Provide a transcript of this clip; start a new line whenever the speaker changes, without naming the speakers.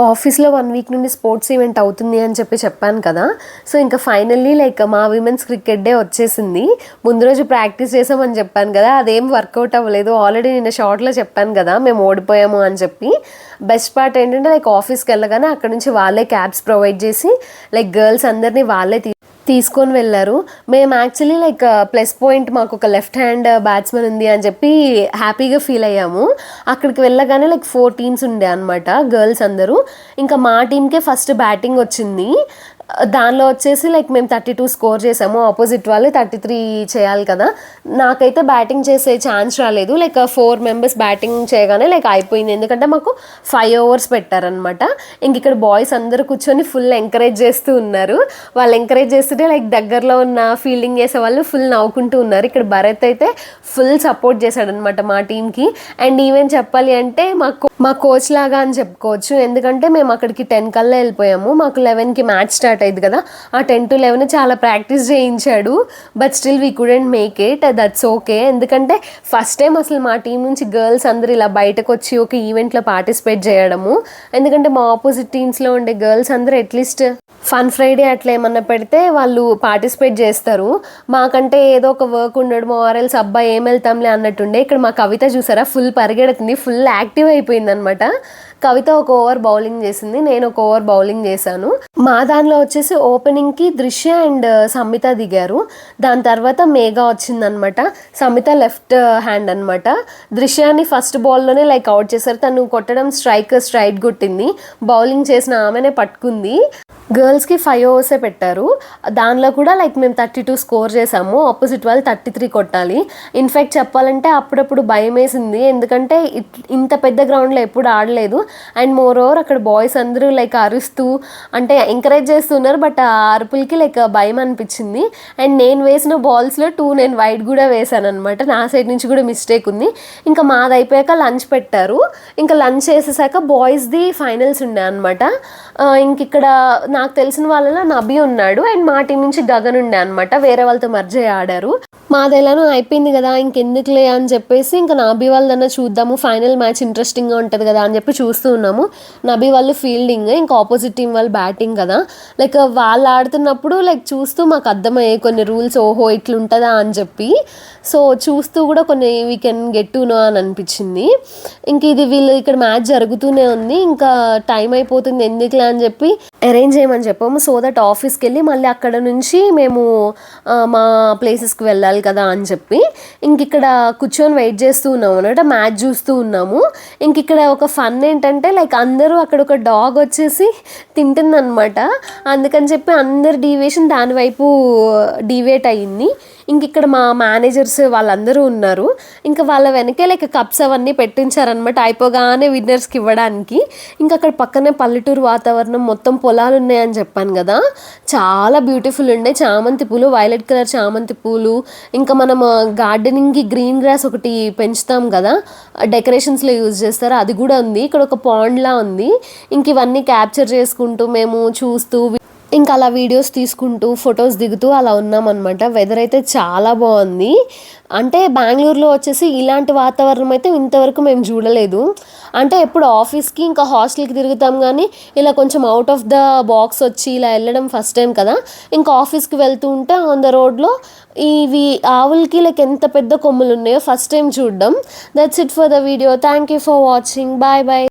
ఆఫీస్‌లో 1 వీక్ నుండి sports event అవుతుంది అని చెప్పాను కదా! సో, ఇంకా ఫైనల్లీ మా విమెన్స్ క్రికెట్ డే వచ్చేసింది. ముందు రోజు ప్రాక్టీస్ చేసామని చెప్పాను కదా! అదేం వర్కౌట్ అవ్వలేదు. ఆల్రెడీ నిన్న షార్ట్‌లో చెప్పాను కదా! మేము ఓడిపోయాము అని చెప్పి. బెస్ట్ పార్ట్ ఏంటంటే ఆఫీస్‌కెళ్ళగానే అక్కడి నుంచి వాళ్ళే క్యాబ్స్ ప్రొవైడ్ చేసి గర్ల్స్ అందరిని వాళ్ళే తీసుకొని వెళ్లారు. మేము యాక్చువల్లీ ప్లస్ పాయింట్ మాకు ఒక లెఫ్ట్ హ్యాండ్ బ్యాట్స్‌మెన్ ఉంది అని చెప్పి హ్యాపీగా ఫీల్ అయ్యాము. అక్కడికి వెళ్ళగానే 4 టీమ్స్ ఉండే అనమాట గర్ల్స్ అందరూ. ఇంకా మా టీమ్‌కే ఫస్ట్ బ్యాటింగ్ వచ్చింది. దానిలో వచ్చేసి మేము 32 స్కోర్ చేసాము. ఆపోజిట్ వాళ్ళు 33 చేయాలి కదా! నాకైతే బ్యాటింగ్ చేసే ఛాన్స్ రాలేదు. 4 మెంబర్స్ బ్యాటింగ్ చేయగానే అయిపోయింది. ఎందుకంటే మాకు 5 ఓవర్స్ పెట్టారనమాట. ఇంక ఇక్కడ బాయ్స్ అందరూ కూర్చొని ఫుల్ ఎంకరేజ్ చేస్తూ ఉన్నారు. వాళ్ళు ఎంకరేజ్ చేస్తుంటే దగ్గరలో ఉన్న ఫీల్డింగ్ చేసే వాళ్ళు ఫుల్ నవ్వుకుంటూ ఉన్నారు. ఇక్కడ భరత్ అయితే ఫుల్ సపోర్ట్ చేశాడనమాట మా టీంకి. అండ్ ఈవెన్ చెప్పాలి అంటే మా కోచ్ లాగా అని చెప్పుకోవచ్చు. ఎందుకంటే మేము అక్కడికి 10 కల్లా వెళ్ళిపోయాము. మాకు 11కి మ్యాచ్ స్టార్ట్ అయింది కదా! ఆ 10 to 11 చాలా ప్రాక్టీస్ చేయించాడు. But still we couldn't make it. That's okay. ఎందుకంటే ఫస్ట్ టైం అసలు మా టీం నుంచి గర్ల్స్ అందరూ ఇలా బయటకు వచ్చి ఒక ఈవెంట్లో పార్టిసిపేట్ చేయడము. ఎందుకంటే మా ఆపోజిట్ టీమ్స్లో ఉండే గర్ల్స్ అందరూ అట్లీస్ట్ ఫన్ ఫ్రైడే అట్లా ఏమన్నా పెడితే వాళ్ళు పార్టిసిపేట్ చేస్తారు. మాకంటే ఏదో ఒక వర్క్ ఉండడమో ఆర్ఎల్స్ అబ్బాయి ఏం వెళ్తాంలే అన్నట్టుండే. ఇక్కడ మా కవిత చూసారా ఫుల్ పరిగెడుతుంది, ఫుల్ యాక్టివ్ అయిపోయింది అనమాట. కవిత ఒక ఓవర్ బౌలింగ్ చేసింది, నేను ఒక ఓవర్ బౌలింగ్ చేశాను. మా దానిలో వచ్చేసి ఓపెనింగ్కి దృశ్య అండ్ సమిత దిగారు. దాని తర్వాత మేఘా వచ్చిందనమాట. సమిత లెఫ్ట్ హ్యాండ్ అనమాట. దృశ్యాన్ని ఫస్ట్ బాల్లోనే అవుట్ చేశారు. తను కొట్టడం స్ట్రైట్ కొట్టింది. బౌలింగ్ చేసిన ఆమెనే పట్టుకుంది. గర్ల్స్కి 5 ఓవర్సే పెట్టారు. దానిలో కూడా మేము 32 స్కోర్ చేసాము. ఆపోజిట్ వాళ్ళు 33 కొట్టాలి. ఇన్ఫ్యాక్ట్ చెప్పాలంటే అప్పుడప్పుడు భయం వేసింది. ఎందుకంటే ఇంత పెద్ద గ్రౌండ్లో ఎప్పుడు ఆడలేదు. అండ్ మోర్ ఓవర్ అక్కడ బాయ్స్ అందరూ అరుస్తూ అంటే ఎంకరేజ్ చేస్తున్నారు. బట్ ఆ అరుపులకి భయం అనిపించింది. అండ్ నేను వేసిన బాల్స్లో 2 నేను వైడ్ కూడా వేసాను అనమాట. నా సైడ్ నుంచి కూడా మిస్టేక్ ఉంది. ఇంకా మాది అయిపోయాక లంచ్ పెట్టారు. ఇంకా లంచ్ చేసేసాక బాయ్స్ది ఫైనల్స్ ఉండే అనమాట. ఇంక ఇక్కడ నాకు తెలిసిన వాళ్ళలో నబీ ఉన్నాడు. అండ్ మా టీం నుంచి గగన్ ఉండే అనమాట. వేరే వాళ్ళతో మర్జ్ ఆడారు. మాదెలానో అయిపోయింది కదా ఇంకెందుకులే అని చెప్పేసి ఇంకా నబీ వాళ్ళదన్నా చూద్దాము, ఫైనల్ మ్యాచ్ ఇంట్రెస్టింగ్గా ఉంటుంది కదా అని చెప్పి చూస్తూ ఉన్నాము. నబీ వాళ్ళు ఫీల్డింగ్, ఇంకా ఆపోజిట్ టీం వాళ్ళు బ్యాటింగ్ కదా. వాళ్ళు ఆడుతున్నప్పుడు చూస్తూ మాకు అర్థమయ్యాయి కొన్ని రూల్స్. ఓహో ఇట్లుంటుందా అని చెప్పి. సో చూస్తూ కూడా కొన్ని we can get to know అని అనిపించింది. ఇంక ఇది వీళ్ళు ఇక్కడ మ్యాచ్ జరుగుతూనే ఉంది. ఇంకా టైం అయిపోతుంది ఎందుకులే అని చెప్పి అరేంజ్ చేయమని చెప్పాము. సో దట్ ఆఫీస్కి వెళ్ళి మళ్ళీ అక్కడ నుంచి మేము మా ప్లేసెస్కి వెళ్ళాలి కదా అని చెప్పి ఇంక ఇక్కడ కూర్చొని వెయిట్ చేస్తూ ఉన్నాము అనమాట. మ్యాచ్ చూస్తూ ఉన్నాము. ఇంక ఇక్కడ ఒక ఫన్ ఏంటంటే అందరూ అక్కడ ఒక డాగ్ వచ్చేసి తింటుందన్నమాట. అందుకని చెప్పి అందరు డీవియేషన్ దాని వైపు డీవియేట్ అయ్యింది. ఇంక ఇక్కడ మా మేనేజర్స్ వాళ్ళందరూ ఉన్నారు. ఇంకా వాళ్ళ వెనకే కప్స్ అవన్నీ పెట్టించారనమాట అయిపోగానే విన్నర్స్కి ఇవ్వడానికి. ఇంకా అక్కడ పక్కనే పల్లెటూరు వాతావరణం, మొత్తం పొలాలు ఉన్నాయని చెప్పాను కదా. చాలా బ్యూటిఫుల్ ఉండే. చామంతి పూలు, వైలెట్ కలర్ చామంతి పూలు, ఇంకా మనం గార్డెనింగ్కి గ్రీన్ గ్రాస్ ఒకటి పెంచుతాం కదా, డెకరేషన్స్లో యూజ్ చేస్తారు, అది కూడా ఉంది. ఇక్కడ ఒక పాండ్లా ఉంది. ఇంక ఇవన్నీ క్యాప్చర్ చేసుకుంటూ మేము చూస్తూ ఇంకా అలా వీడియోస్ తీసుకుంటూ ఫొటోస్ దిగుతూ అలా ఉన్నామన్నమాట. వెదర్ అయితే చాలా బాగుంది. అంటే బెంగళూరులో వచ్చేసి ఇలాంటి వాతావరణం అయితే ఇంతవరకు మేము చూడలేదు. అంటే ఎప్పుడు ఆఫీస్కి ఇంకా హాస్టల్కి తిరుగుతాం కానీ ఇలా కొంచెం అవుట్ ఆఫ్ ద బాక్స్ వచ్చి ఇలా వెళ్ళడం ఫస్ట్ టైం కదా. ఇంకా ఆఫీస్కి వెళ్తూ ఉంటే ఆన్ ద రోడ్లో ఇవి ఆవులకి ఎంత పెద్ద కొమ్ములు ఉన్నాయో ఫస్ట్ టైం చూడడం. That's it for the video. Thank you for watching. Bye bye.